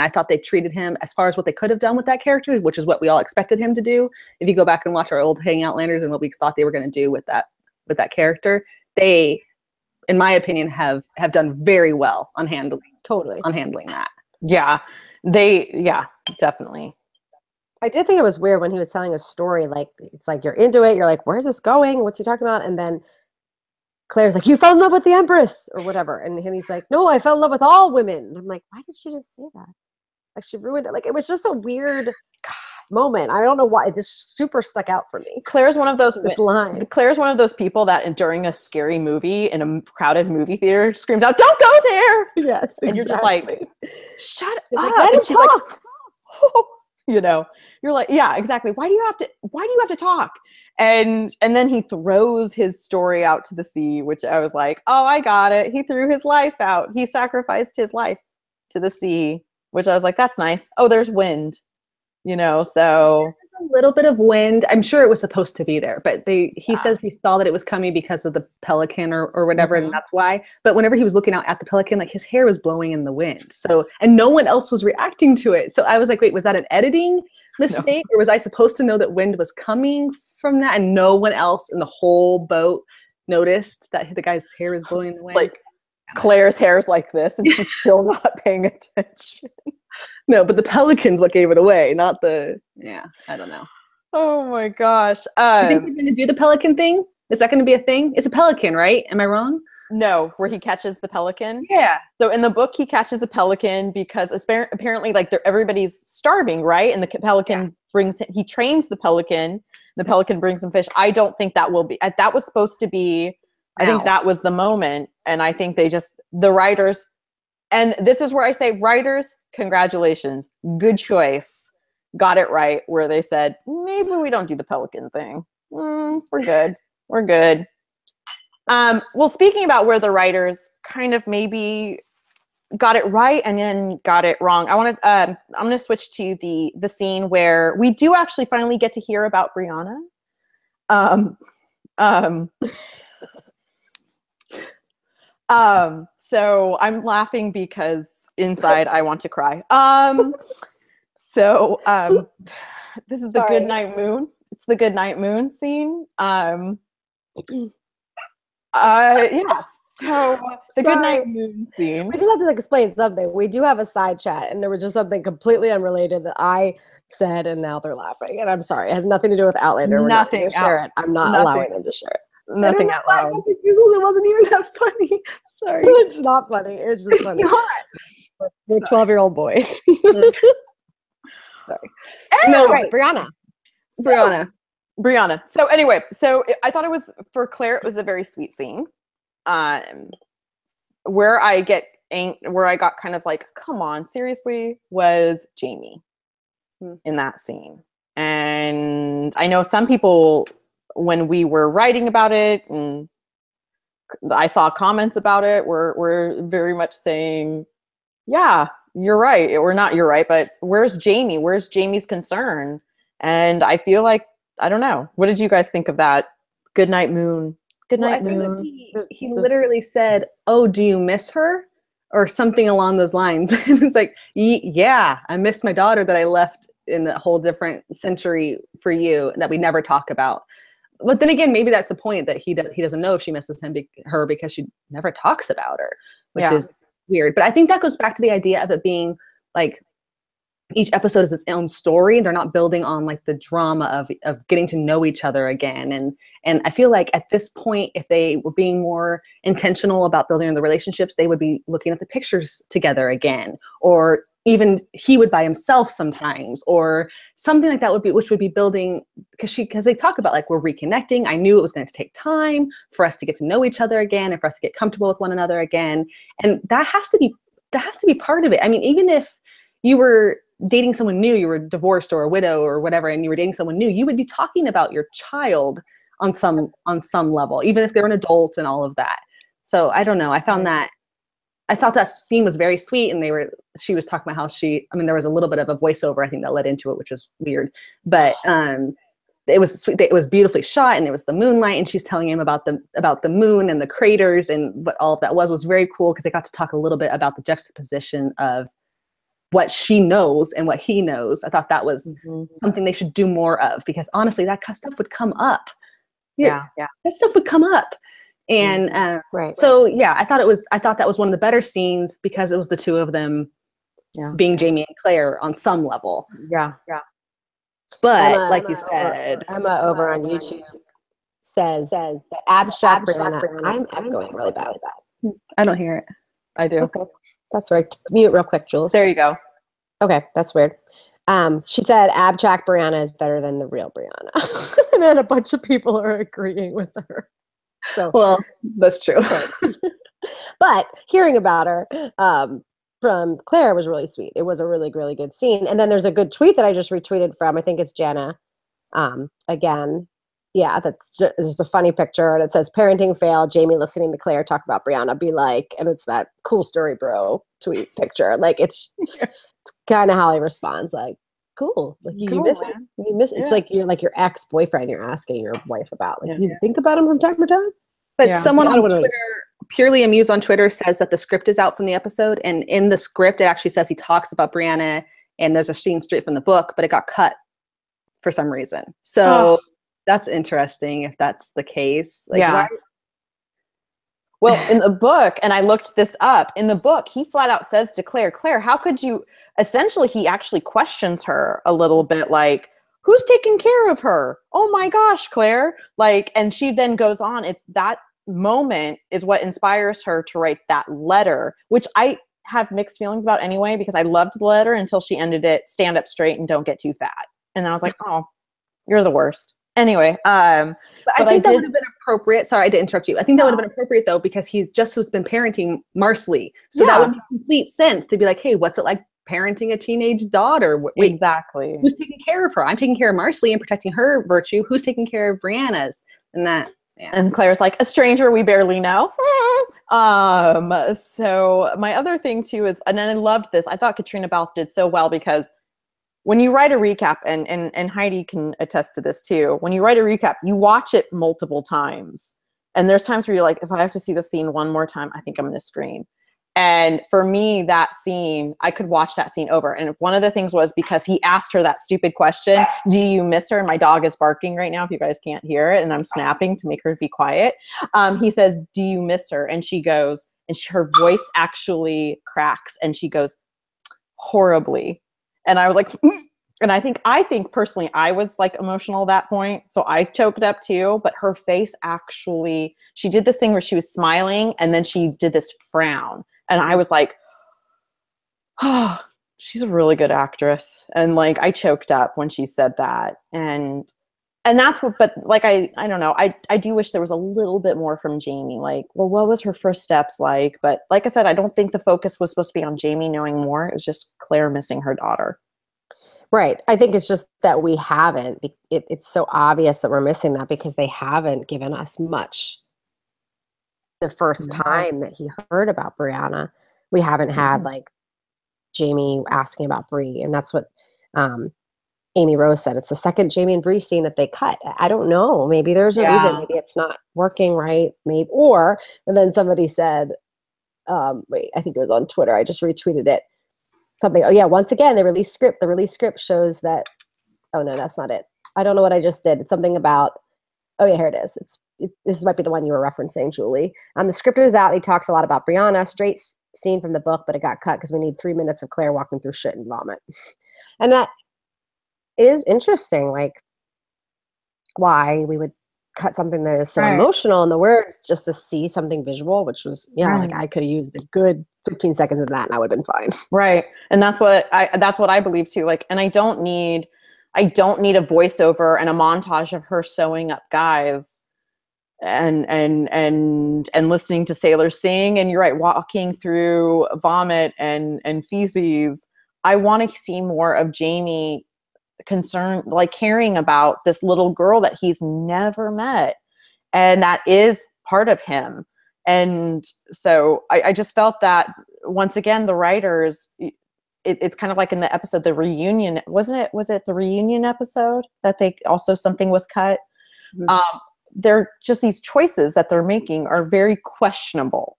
I thought they treated him as far as what they could have done with that character, which is what we all expected him to do. If you go back and watch our old HangOutlanders and what we thought they were going to do with that character, they, in my opinion, have done very well on handling that. Yeah, definitely. I did think it was weird when he was telling a story, like, it's like you're into it, you're like, where's this going? What's he talking about? And then Claire's like, you fell in love with the Empress or whatever. And he's like, no, I fell in love with all women. And I'm like, why did she just say that? Like, she ruined it. Like, it was just a weird moment. I don't know why. It just super stuck out for me. Claire's one of those Claire's one of those people that during a scary movie in a crowded movie theater screams out, don't go there. Yes. And you're just like, shut up. Like, let him she's talk. like, oh. You know, you're like, yeah, exactly. Why do you have to talk? And then he throws his story out to the sea, which I was like, oh, I got it. He threw his life out. He sacrificed his life to the sea, which I was like, that's nice. Oh, there's wind, you know, so. A little bit of wind. I'm sure it was supposed to be there, but he says he saw that it was coming because of the pelican or whatever, and that's why. But whenever he was looking out at the pelican, like, his hair was blowing in the wind. So, and no one else was reacting to it. So I was like, wait, was that an editing mistake? No. Or was I supposed to know that wind was coming from that, and no one else in the whole boat noticed that the guy's hair was blowing in the wind? Like, Claire's hair's like this, and she's still not paying attention. No, but the pelican's what gave it away, not I don't know. Oh my gosh. You think they're going to do the pelican thing? Is that going to be a thing? It's a pelican, right? Am I wrong? No, where he catches the pelican. Yeah. So in the book, he catches a pelican because apparently, like, everybody's starving, right? And the pelican he trains the pelican. The pelican brings him fish. I don't think that will be. That was supposed to be. I think that was the moment, and I think the writers, and this is where I say, writers, congratulations, good choice, got it right. Where they said maybe we don't do the pelican thing. We're good. We're good. Well, speaking about where the writers kind of maybe got it right and then got it wrong, I'm going to switch to the scene where we do actually finally get to hear about Brianna. So I'm laughing because inside I want to cry. This is the Good Night Moon. It's the Good Night Moon scene. So the Good Night Moon scene. We just have to explain something. We do have a side chat, and there was just something completely unrelated that I said, and now they're laughing. And I'm sorry, it has nothing to do with Outlander. We're not going to share it. I'm not allowing them to share it. Nothing out loud. It wasn't even that funny. Sorry. It's not funny. It's just funny. We're 12-year-old boys. Sorry. No, right, Brianna. Brianna. So anyway, I thought it was, for Claire, it was a very sweet scene. Where I got kind of like, come on, seriously, was Jamie in that scene. And I know some people, when we were writing about it, and I saw comments about it, were very much saying, yeah, you're right. Or not you're right, but where's Jamie? Where's Jamie's concern? And I feel like, I don't know. What did you guys think of that? Good Night Moon. Good Night Moon. He literally said, "Oh, do you miss her?" or something along those lines. And it's like, yeah, I miss my daughter that I left in a whole different century for you that we never talk about. But then again, maybe that's the point, that he doesn't know if she misses her because she never talks about her, which is weird. But I think that goes back to the idea of it being like, each episode is its own story. They're not building on like the drama of getting to know each other again. And I feel like at this point, if they were being more intentional about building the relationships, they would be looking at the pictures together again, or even he would by himself sometimes, or something like that which would be building, because they talk about like, we're reconnecting. I knew it was going to take time for us to get to know each other again and for us to get comfortable with one another again. And that has to be part of it. I mean, even if you were dating someone new, you were divorced or a widow or whatever, and you were dating someone new, you would be talking about your child on some level, even if they're an adult and all of that. So I don't know. I thought that scene was very sweet, and she was talking about how there was a little bit of a voiceover, I think, that led into it, which was weird, but it was sweet. It was beautifully shot, and there was the moonlight, and she's telling him about the moon and the craters, and what all of that was very cool, because they got to talk a little bit about the juxtaposition of what she knows and what he knows. I thought that was something they should do more of, because honestly, that kind of stuff would come up. Yeah. That stuff would come up. And I thought that was one of the better scenes, because it was the two of them being Jamie and Claire on some level. Yeah. But like you said, Emma over on YouTube says that abstract Brianna. I'm echoing really bad. I don't hear it. I do. Okay. That's right. Mute real quick, Jules. There you go. Okay, that's weird. She said abstract Brianna is better than the real Brianna. And then a bunch of people are agreeing with her. So, well, that's true. But hearing about her from Claire was really sweet. It was a really, really good scene. And then there's a good tweet that I just retweeted from, I think it's Jenna. Again, yeah, that's just a funny picture. And it says, parenting fail, Jamie listening to Claire talk about Brianna, be like, and it's that cool story, bro tweet picture. Like, it's kind of how he responds, like, cool. Like, you miss it. You miss it. It's like you're like your ex-boyfriend you're asking your wife about. Like, you think about him from time to time? But someone on Twitter, Purely Amused on Twitter, says that the script is out from the episode. And in the script, it actually says he talks about Brianna, and there's a scene straight from the book, but it got cut for some reason. So that's interesting if that's the case. Like, why? Well, in the book, and I looked this up, in the book, he flat out says to Claire, how could you, essentially he actually questions her a little bit, like, who's taking care of her? Oh my gosh, Claire. Like, and she then goes on, it's that moment is what inspires her to write that letter, which I have mixed feelings about anyway, because I loved the letter until she ended it, stand up straight and don't get too fat. And I was like, oh, you're the worst. Anyway, but I think that would have been appropriate. Sorry, I did interrupt you. I think that would have been appropriate though, because he just has been parenting Marsley. So that would make complete sense to be like, hey, what's it like parenting a teenage daughter? Wait, exactly. Who's taking care of her? I'm taking care of Marsley and protecting her virtue. Who's taking care of Brianna's? And that, yeah. And Claire's like, a stranger we barely know. So my other thing too is, and I loved this, I thought Katrina Balfe did so well, because when you write a recap, and Heidi can attest to this too, when you write a recap, you watch it multiple times. And there's times where you're like, if I have to see the scene one more time, I think I'm going to scream. And for me, that scene, I could watch that scene over. And one of the things was because he asked her that stupid question, do you miss her? And my dog is barking right now, if you guys can't hear it. And I'm snapping to make her be quiet. He says, do you miss her? And she goes, and her voice actually cracks. And she goes, horribly. And I was like, and I think personally, I was like emotional at that point. So I choked up too, but her face actually, she did this thing where she was smiling and then she did this frown. And I was like, oh, she's a really good actress. And like, I choked up when she said that. And that's what, but like, I don't know. I do wish there was a little bit more from Jamie. Like, well, what was her first steps like? But like I said, I don't think the focus was supposed to be on Jamie knowing more. It was just Claire missing her daughter. Right. I think it's just that we haven't. It's so obvious that we're missing that because they haven't given us much. The first time that he heard about Brianna, we haven't had like Jamie asking about Bree, and that's what Amy Rose said. It's the second Jamie and Bree scene that they cut. I don't know. Maybe there's a reason. Maybe it's not working right. Maybe, and then somebody said, wait, I think it was on Twitter. I just retweeted it. Something. Oh yeah. Once again, the release script shows that. Oh no, that's not it. I don't know what I just did. It's something about. Oh yeah, here it is. This might be the one you were referencing, Julie. The script is out. He talks a lot about Brianna. Straight scene from the book, but it got cut because we need 3 minutes of Claire walking through shit and vomit. And that is interesting. Like, why we would cut something that is so emotional in the words just to see something visual, which was, like I could have used a good 15 seconds of that and I would have been fine. Right. And that's what I believe too. Like, and I don't need a voiceover and a montage of her sewing up guys and listening to sailors sing. And you're right, walking through vomit and feces. I want to see more of Jamie concerned, like caring about this little girl that he's never met. And that is part of him. And so I just felt that once again, the writers, it's kind of like in the episode, the reunion, was it the reunion episode that they also, something was cut. Mm-hmm. They're just, these choices that they're making are very questionable.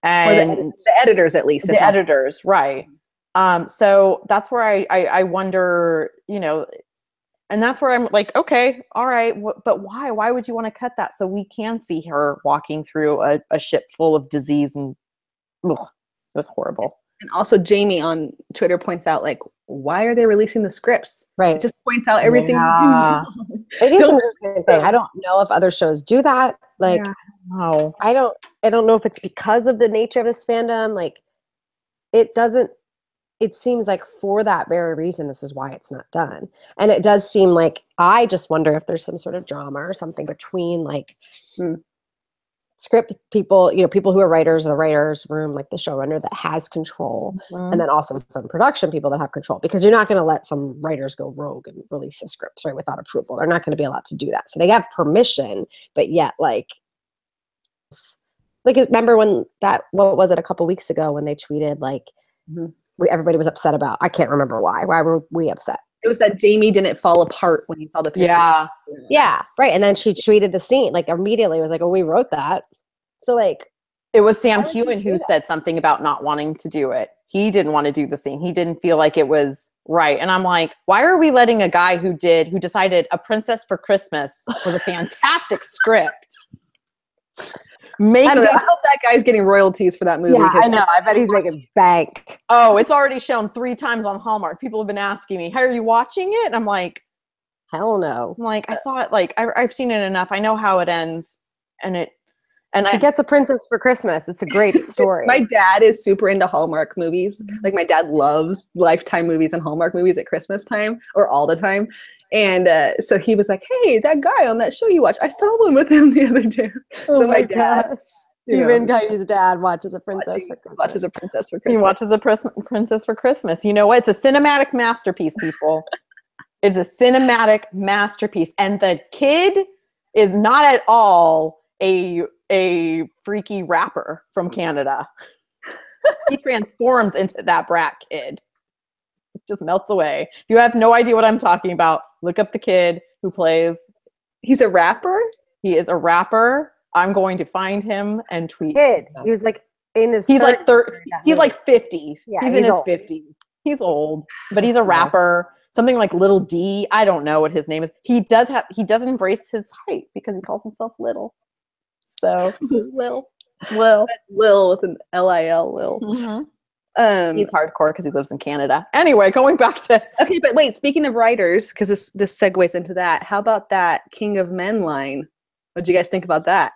And the editors, at least. The editors. Right. So that's where I wonder, and that's where I'm like, okay, all right, but why? Why would you want to cut that so we can see her walking through a ship full of disease and it was horrible. And also Jamie on Twitter points out, like, why are they releasing the scripts? Right. It just points out everything. Yeah. It is an interesting thing. I don't know if other shows do that. Like, no. I don't know if it's because of the nature of this fandom. Like, it seems like for that very reason, this is why it's not done. And it does seem like, I just wonder if there's some sort of drama or something between like script people, people who are writers, the writer's room, like the showrunner that has control. Mm-hmm. And then also some production people that have control, because you're not going to let some writers go rogue and release the scripts, right, without approval. They're not going to be allowed to do that. So they have permission, but yet like remember when what was it, a couple weeks ago when they tweeted like, everybody was upset about, I can't remember why were we upset? It was that Jamie didn't fall apart when he saw the picture. Yeah, right. And then she tweeted the scene, like immediately was like, oh, we wrote that. So like, it was Sam Heughan who said something about not wanting to do it. He didn't want to do the scene. He didn't feel like it was right. And I'm like, why are we letting a guy who decided A Princess for Christmas was a fantastic script? I hope that guy's getting royalties for that movie. Yeah, I know. I bet he's making bank. Oh, it's already shown 3 times on Hallmark. People have been asking me, hey, are you watching it? And I'm like, hell no. I'm like, I saw it. Like, I've seen it enough. I know how it ends. And And he gets a princess for Christmas. It's a great story. My dad is super into Hallmark movies. Like my dad loves Lifetime movies and Hallmark movies at Christmas time or all the time. And so he was like, hey, that guy on that show you watch, I saw one with him the other day. So my dad, even Tiny's dad watches a princess for Christmas. Watches a princess for Christmas. He watches a princess for Christmas. You know what? It's a cinematic masterpiece, people. It's a cinematic masterpiece. And the kid is not at all a freaky rapper from Canada. He transforms into that brat kid. It just melts away. If you have no idea what I'm talking about, look up the kid who plays. He's a rapper? He is a rapper. I'm going to find him and tweet. Kid. He was like in his He's like 30. He's like 50. Yeah, he's in his old. 50s. He's old, but he's a rapper. Something like Little D. I don't know what his name is. He does embrace his height because he calls himself Little. So Lil with an Lil, Lil. Mm-hmm. He's hardcore because he lives in Canada. Anyway, going back to okay, but wait. Speaking of writers, because this segues into that. How about that King of Men line? What do you guys think about that?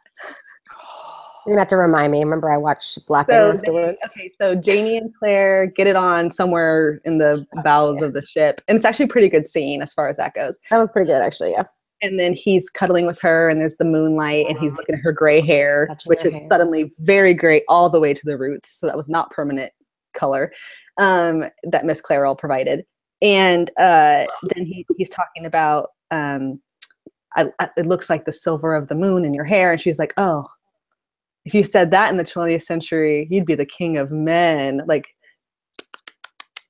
You're gonna have to remind me. Remember, I watched Black Mirror afterwards. Okay, so Jamie and Claire get it on somewhere in the bowels of the ship, and it's actually a pretty good scene as far as that goes. That was pretty good, actually. Yeah. And then he's cuddling with her, and there's the moonlight, and he's looking at her gray hair, which is suddenly very gray all the way to the roots. So that was not permanent color that Miss Clairol provided. And then he's talking about it looks like the silver of the moon in your hair, and she's like, oh, if you said that in the 20th century, you'd be the king of men. Like,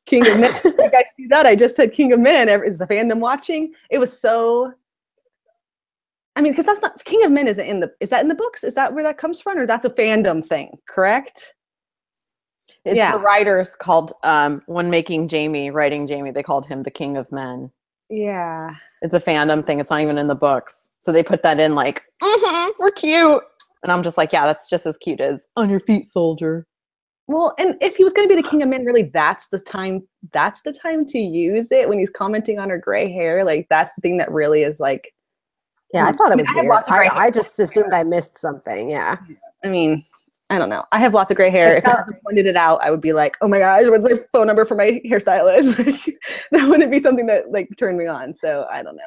king of men. You guys see that? I just said king of men. Is the fandom watching? It was so. I mean, because that's not King of Men isn't in the. Is that in the books? Is that where that comes from, or that's a fandom thing? Correct. It's the writers called when writing Jamie, they called him the King of Men. Yeah, it's a fandom thing. It's not even in the books, so they put that in like, we're cute, and I'm just like, yeah, that's just as cute as On Your Feet, Soldier. Well, and if he was going to be the King of Men, really, that's the time to use it when he's commenting on her gray hair. Like that's the thing that really is like. Yeah, I thought it was weird. I just assumed I missed something. Yeah. I mean, I don't know. I have lots of gray hair. If I pointed it out, I would be like, oh my gosh, what's my phone number for my hairstylist? Like, that wouldn't be something that like turned me on. So I don't know.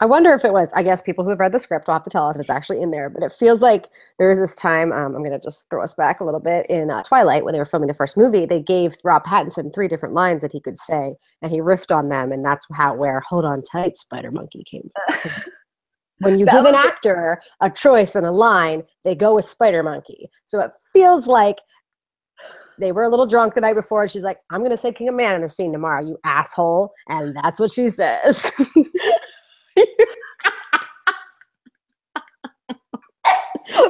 I wonder if it was, I guess people who have read the script will have to tell us if it's actually in there, but it feels like there was this time, I'm going to just throw us back a little bit, in Twilight, when they were filming the first movie, they gave Rob Pattinson 3 different lines that he could say, and he riffed on them, and that's where Hold On Tight, Spider Monkey came from. When you give an actor a choice and a line, they go with Spider Monkey. So it feels like they were a little drunk the night before, and she's like, I'm going to say King of Man in the scene tomorrow, you asshole, and that's what she says.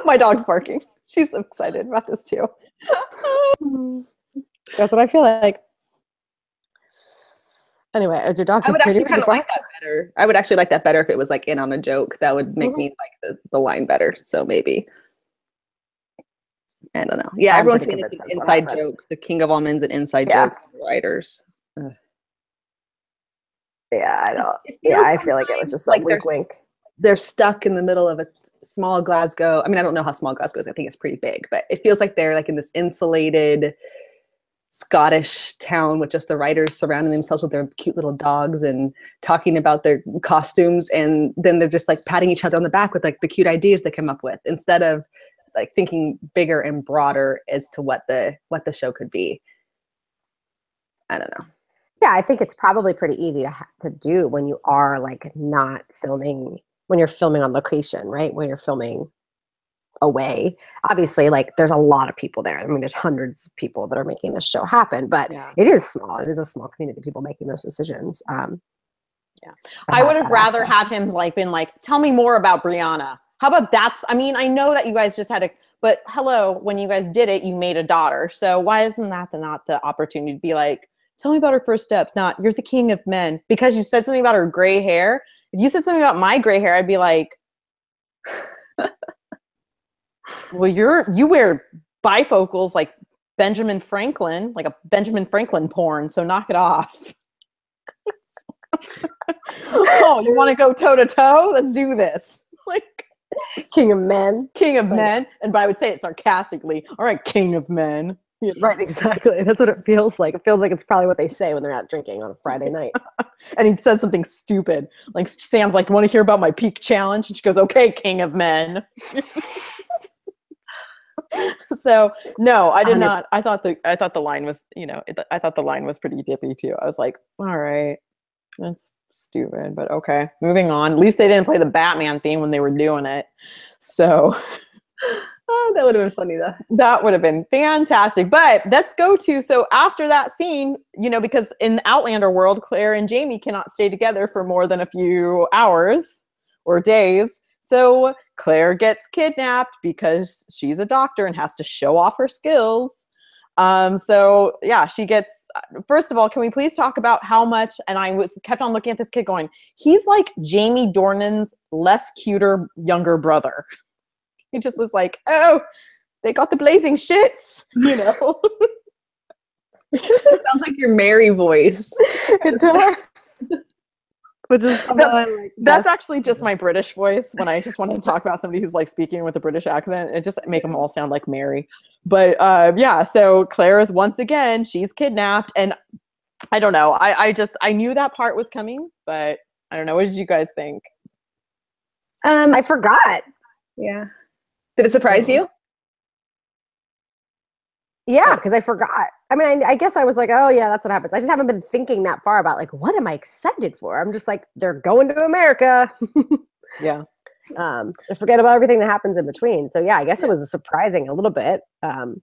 My dog's barking. She's so excited about this too. That's what I feel like. Anyway, is your dog? I would actually kind of like that better. I would actually like that better if it was like in on a joke. That would make me like the line better. So maybe. I don't know. Yeah, everyone's saying it's an inside joke. The King of All Men's an inside joke for the writers. Ugh. Yeah, I don't. Yeah, I feel like it was just like wink, wink. They're stuck in the middle of a small Glasgow. I mean, I don't know how small Glasgow is. I think it's pretty big, but it feels like they're like in this insulated Scottish town with just the writers surrounding themselves with their cute little dogs and talking about their costumes, and then they're just like patting each other on the back with like the cute ideas they come up with, instead of like thinking bigger and broader as to what the show could be. I don't know. Yeah, I think it's probably pretty easy to do when you are like not filming, when you're filming on location, right? When you're filming away. Obviously, like there's a lot of people there. I mean, there's hundreds of people that are making this show happen, but it is small. It is a small community of people making those decisions. Yeah, I would have rather had him like been like, tell me more about Brianna. How about that's? I mean, I know that you guys just had but hello, when you guys did it, you made a daughter. So why isn't that not the opportunity to be like, tell me about her first steps? Not, you're the king of men because you said something about her gray hair. If you said something about my gray hair, I'd be like, well, you wear bifocals like Benjamin Franklin, like a Benjamin Franklin porn. So knock it off. Oh, you want to go toe to toe? Let's do this. Like, King of men. King of men. And but I would say it sarcastically. All right, king of men. Yeah, right, exactly. That's what it feels like. It feels like it's probably what they say when they're out drinking on a Friday night. And he says something stupid. Like Sam's like, want to hear about my peak challenge? And she goes, okay, king of men. So no, I did not. I thought the line was, I thought the line was pretty dippy too. I was like, all right, that's stupid, but okay, moving on. At least they didn't play the Batman theme when they were doing it. So Oh, that would have been funny though. that would have been fantastic. But let's go to, so after that scene, because in the Outlander world, Claire and Jamie cannot stay together for more than a few hours or days. So Claire gets kidnapped because she's a doctor and has to show off her skills. So yeah, she gets, first of all, can we please talk about how much, and I kept on looking at this kid going, he's like Jamie Dornan's less cuter younger brother. He just was like, oh, they got the blazing shits, It sounds like your Mary voice. It does. Which is that's actually just my British voice when I just want to talk about somebody who's like speaking with a British accent. It just make them all sound like Mary. But yeah, so Claire is once again, she's kidnapped, and I don't know. I knew that part was coming, but I don't know. What did you guys think? I forgot. Yeah. Did it surprise you? Yeah, because I forgot. I mean, I guess I was like, oh yeah, that's what happens. I just haven't been thinking that far about like, what am I excited for? I'm just like, they're going to America. Yeah. I forget about everything that happens in between. So yeah, I guess it was surprising a little bit. It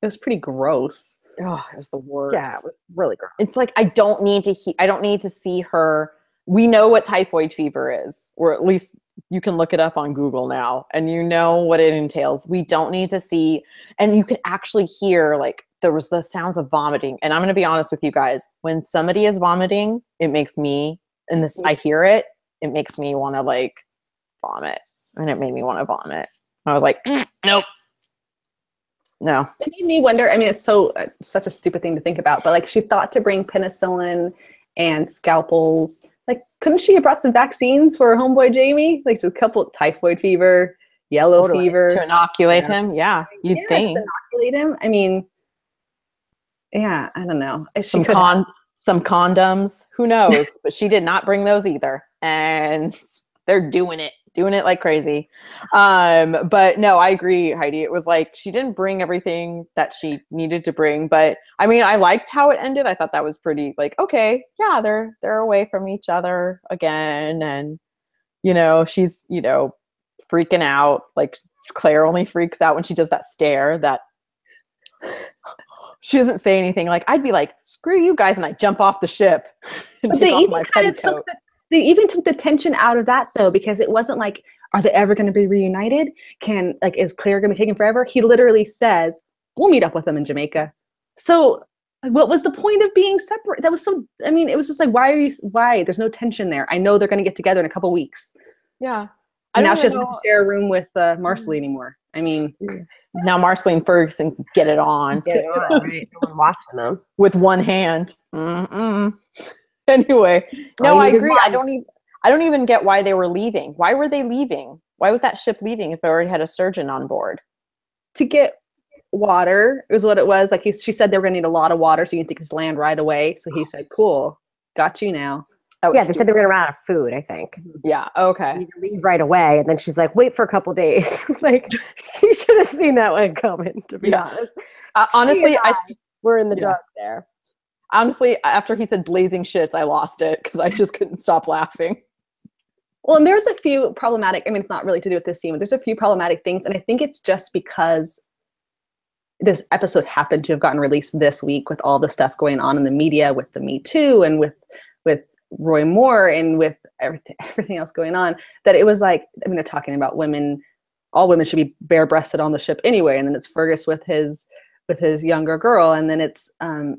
was pretty gross. Oh, it was the worst. Yeah, it was really gross. It's like I don't need to see her. We know what typhoid fever is, or at least you can look it up on Google now, and you know what it entails. We don't need to see, and you can actually hear like there was the sounds of vomiting. And I'm going to be honest with you guys, when somebody is vomiting, it makes me, I hear it, it makes me want to like vomit, and it made me want to vomit. I was like, nope. No. It made me wonder. I mean, it's such a stupid thing to think about, but like she thought to bring penicillin and scalpels. Like, couldn't she have brought some vaccines for her homeboy Jamie? Like, just a couple typhoid fever, yellow fever. To inoculate him? Yeah, you'd think. To inoculate him? I mean, yeah, I don't know. Some condoms. Who knows? But she did not bring those either. And they're doing it like crazy. But no, I agree, Heidi. It was like she didn't bring everything that she needed to bring. But I mean, I liked how it ended. I thought that was pretty like, okay, yeah, they're away from each other again. And, she's, freaking out. Like Claire only freaks out when she does that stare that she doesn't say anything. Like I'd be like, screw you guys. And I jump off the ship and take off my petticoat. They even took the tension out of that though, because it wasn't like, are they ever going to be reunited? Is Claire going to be taken forever? He literally says, we'll meet up with them in Jamaica. So what was the point of being separate? That was it was just like, why? There's no tension there. I know they're going to get together in a couple weeks. Yeah. And now she doesn't have to share a room with Marceline anymore. I mean, now Marceline Ferguson can get it on. Get it on, right? No one watching them. With one hand. Anyway, no, I agree. I don't even get why they were leaving. Why were they leaving? Why was that ship leaving if they already had a surgeon on board? To get water is what it was. Like she said they were going to need a lot of water, so you can take his land right away. So he said, cool, got you now. Yeah, they said they were going to run out of food, I think. Yeah, okay. You leave right away. And then she's like, wait for a couple days. Like, she should have seen that one coming, to be honest. Honestly, we're in the dark there. Honestly, after he said blazing shits, I lost it because I just couldn't stop laughing. Well, and there's a few problematic, it's not really to do with this scene, but there's a few problematic things. And I think it's just because this episode happened to have gotten released this week with all the stuff going on in the media with the Me Too and with Roy Moore and with everything else going on, that it was like, they're talking about women, all women should be bare-breasted on the ship anyway. And then it's Fergus with his younger girl. And then it's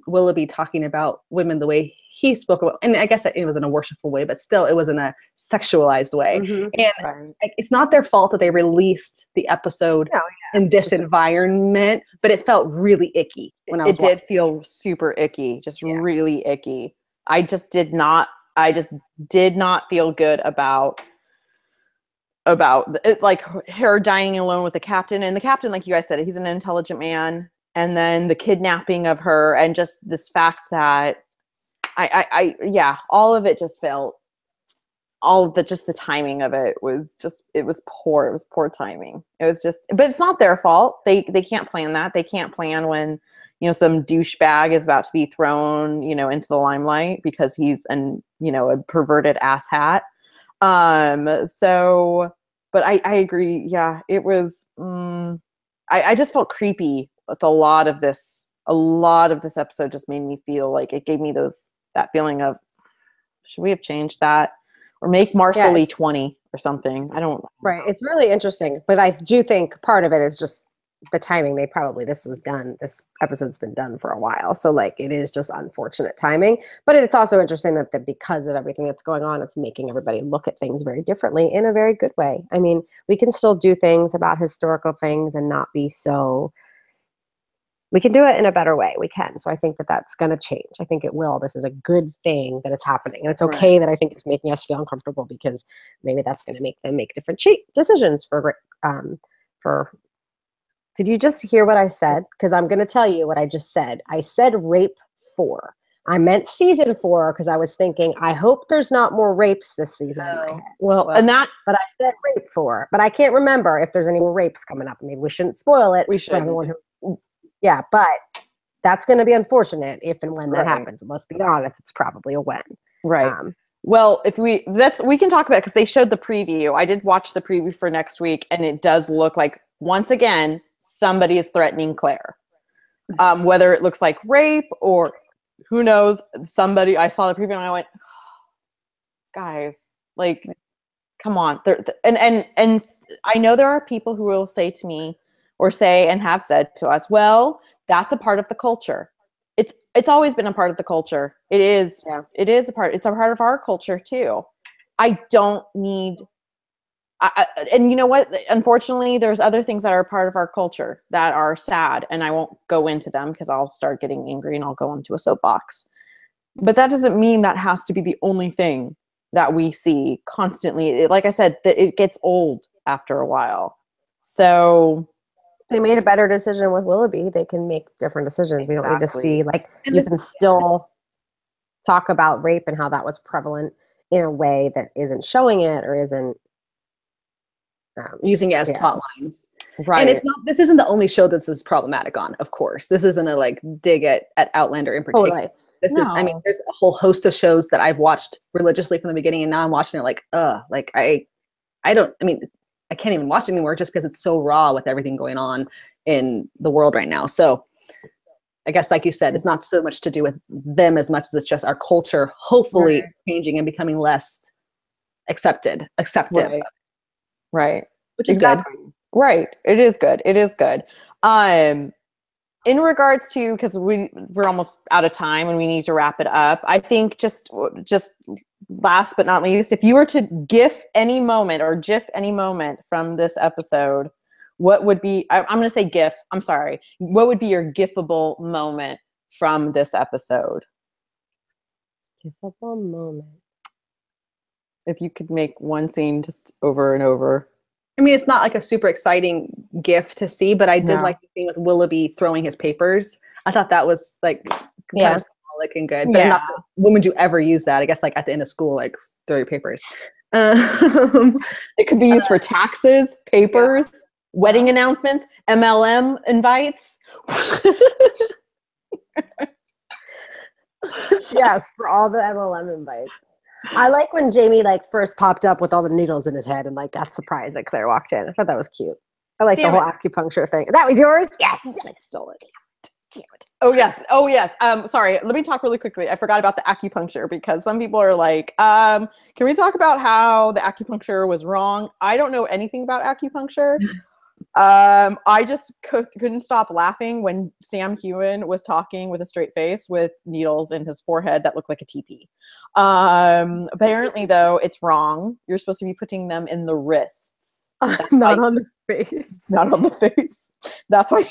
Willoughby talking about women the way he spoke about, and I guess it was in a worshipful way, but still it was in a sexualized way. Mm-hmm. And it's not their fault that they released the episode in this environment, but it felt really icky when I was watching. It did feel super icky, just really icky. I just did not feel good about about it, like her dining alone with the captain, and the captain, like you guys said, he's an intelligent man, and then the kidnapping of her, and just this fact that yeah, all of it just felt, all of the, just the timing of it was just, it was poor timing. It was just, but it's not their fault. They can't plan that. They can't plan when, you know, some douchebag is about to be thrown, you know, into the limelight because he's a perverted asshat. So, but I agree. Yeah, it was, I just felt creepy with a lot of this episode. Just made me feel like, it gave me that feeling of, should we have changed that? Or make Marcelly 20 or something. I don't know. Right. It's really interesting. But I do think part of it is just the timing. This episode's been done for a while. So like, it is just unfortunate timing. But it's also interesting that because of everything that's going on, it's making everybody look at things very differently in a very good way. I mean, we can still do things about historical things and not be so, we can do it in a better way. We can. So I think that's going to change. I think it will. This is a good thing that it's happening. And it's okay that I think it's making us feel uncomfortable, because maybe that's going to make them make different decisions for, did you just hear what I said? Because I'm going to tell you what I just said. I said rape 4. I meant season 4 because I was thinking, I hope there's not more rapes this season in my head. Well, but I said rape 4, but I can't remember if there's any more rapes coming up. Maybe we shouldn't spoil it. We should. Yeah, but that's going to be unfortunate if and when that happens. And let's be honest, it's probably a when. Right. Well, if we can talk about it because they showed the preview. I did watch the preview for next week, and it does look like, once again, somebody is threatening Claire. Whether it looks like rape or who knows, somebody. I saw the preview and I went, guys, like, come on. And I know there are people who will say to me, or say and have said to us, well, that's a part of the culture. It's always been a part of the culture. It is. Yeah. It's a part of our culture too. I don't need, and you know what? Unfortunately, there's other things that are part of our culture that are sad, and I won't go into them because I'll start getting angry and I'll go into a soapbox. But that doesn't mean that has to be the only thing that we see constantly. Like I said, that it gets old after a while. So they made a better decision with Willoughby. They can make different decisions. We don't need to see, like, you can still talk about rape and how that was prevalent in a way that isn't showing it or isn't using it as plot lines. Right. And this isn't the only show this is problematic on, of course. This isn't a like dig at Outlander in particular. Totally. This is, I mean, there's a whole host of shows that I've watched religiously from the beginning, and now I'm watching it like, I can't even watch it anymore just because it's so raw with everything going on in the world right now. So I guess, like you said, it's not so much to do with them as much as it's just our culture, hopefully changing and becoming less acceptive. Right. Which is good. Right. It is good. It is good. In regards to, because we're almost out of time and we need to wrap it up, I think just last but not least, if you were to GIF any moment from this episode, what would be, I'm going to say GIF, I'm sorry. What would be your GIFable moment from this episode? GIFable moment. If you could make one scene just over and over. I mean, it's not like a super exciting GIF to see, but I did like the thing with Willoughby throwing his papers. I thought that was like kind of symbolic and good. But not that, when would you ever use that? I guess like at the end of school, like throw your papers. It could be used for taxes, papers, wedding announcements, MLM invites. Yes, for all the MLM invites. I like when Jamie like first popped up with all the needles in his head and like got surprised that Claire walked in. I thought that was cute. I like the whole acupuncture thing. That was yours? Yes. I stole it. Damn it. Oh yes. Sorry. Let me talk really quickly. I forgot about the acupuncture because some people are like, can we talk about how the acupuncture was wrong? I don't know anything about acupuncture. I just couldn't stop laughing when Sam Heughan was talking with a straight face with needles in his forehead that looked like a teepee. Apparently, though, it's wrong. You're supposed to be putting them in the wrists, not on the face. Not on the face. That's why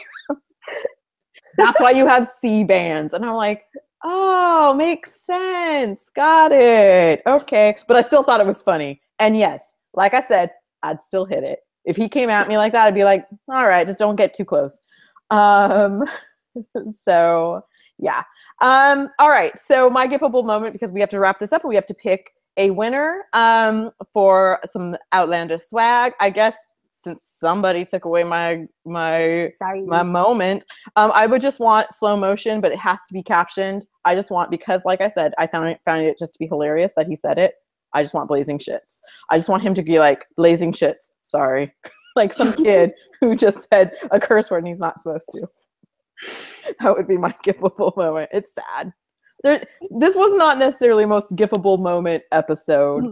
you have C-bands. And I'm like, oh, makes sense. Got it. Okay. But I still thought it was funny. And yes, like I said, I'd still hit it. If he came at me like that, I'd be like, all right, just don't get too close. So yeah. All right. So my giftable moment, because we have to wrap this up and we have to pick a winner for some Outlander swag. I guess since somebody took away my moment, I would just want slow motion, but it has to be captioned. I just want, because like I said, I found it just to be hilarious that he said it. I just want blazing shits. I just want him to be like, blazing shits. Sorry. Like some kid who just said a curse word and he's not supposed to. That would be my giftable moment. It's sad. This was not necessarily most giftable moment episode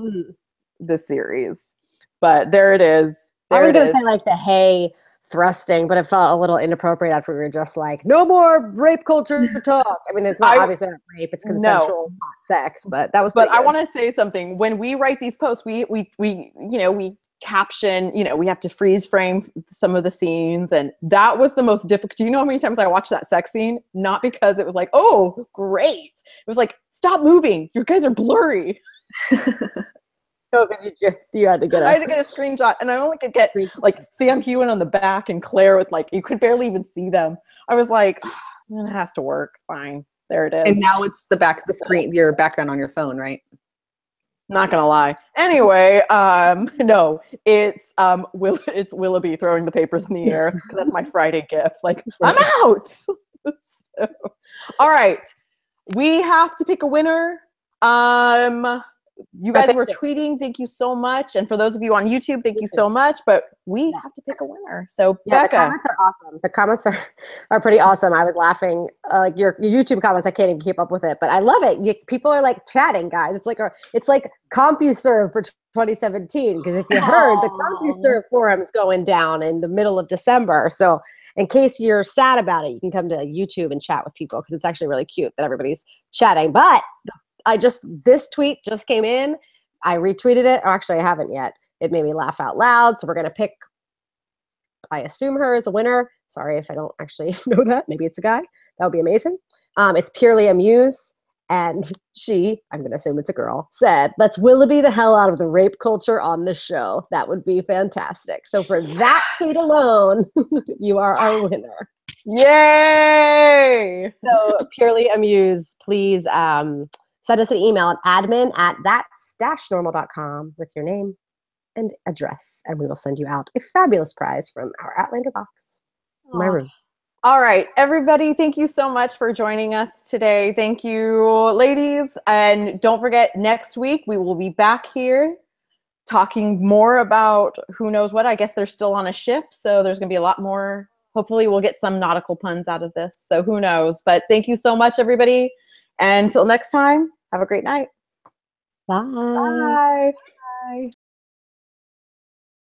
this series, but there it is. I was going to say like the hey thrusting, but it felt a little inappropriate after we were just like, no more rape culture talk. I mean, it's not obviously not rape, it's consensual hot sex, but that was. But I want to say something. When we write these posts, we caption, we have to freeze frame some of the scenes, and that was the most difficult. Do you know how many times I watched that sex scene? Not because it was like, oh, great. It was like, stop moving. You guys are blurry. Because you had to get I had to get a screenshot, and I only could get like Sam Hewen on the back and Claire with like, you could barely even see them. I was like, it has to work. Fine. There it is. And now it's the back of the screen, your background on your phone, right? Not gonna lie. Anyway, no, it's Willoughby throwing the papers in the air because that's my Friday gift. Like, I'm out. So, all right, we have to pick a winner. You guys were tweeting. Thank you so much. And for those of you on YouTube, thank you so much. But we have to pick a winner. So Becca. The comments are awesome. The comments are pretty awesome. I was laughing. Like your YouTube comments, I can't even keep up with it. But I love it. People are like chatting, guys. It's like CompuServe for 2017. Because if you heard, the CompuServe forum is going down in the middle of December. So in case you're sad about it, you can come to YouTube and chat with people because it's actually really cute that everybody's chatting. But this tweet just came in. I retweeted it. Or actually, I haven't yet. It made me laugh out loud. So we're going to pick, I assume her as a winner. Sorry if I don't actually know that. Maybe it's a guy. That would be amazing. It's Purely Amuse. And she, I'm going to assume it's a girl, said, let's Willoughby the hell out of the rape culture on this show. That would be fantastic. So for that tweet alone, you are our winner. Yay! So Purely Amuse, please send us an email at admin@thats-normal.com with your name and address, and we will send you out a fabulous prize from our Outlander box in my room. All right, everybody, thank you so much for joining us today. Thank you, ladies. And don't forget, next week we will be back here talking more about who knows what. I guess they're still on a ship, so there's going to be a lot more. Hopefully we'll get some nautical puns out of this, so who knows. But thank you so much, everybody. And until next time, have a great night. Bye. Bye. Bye.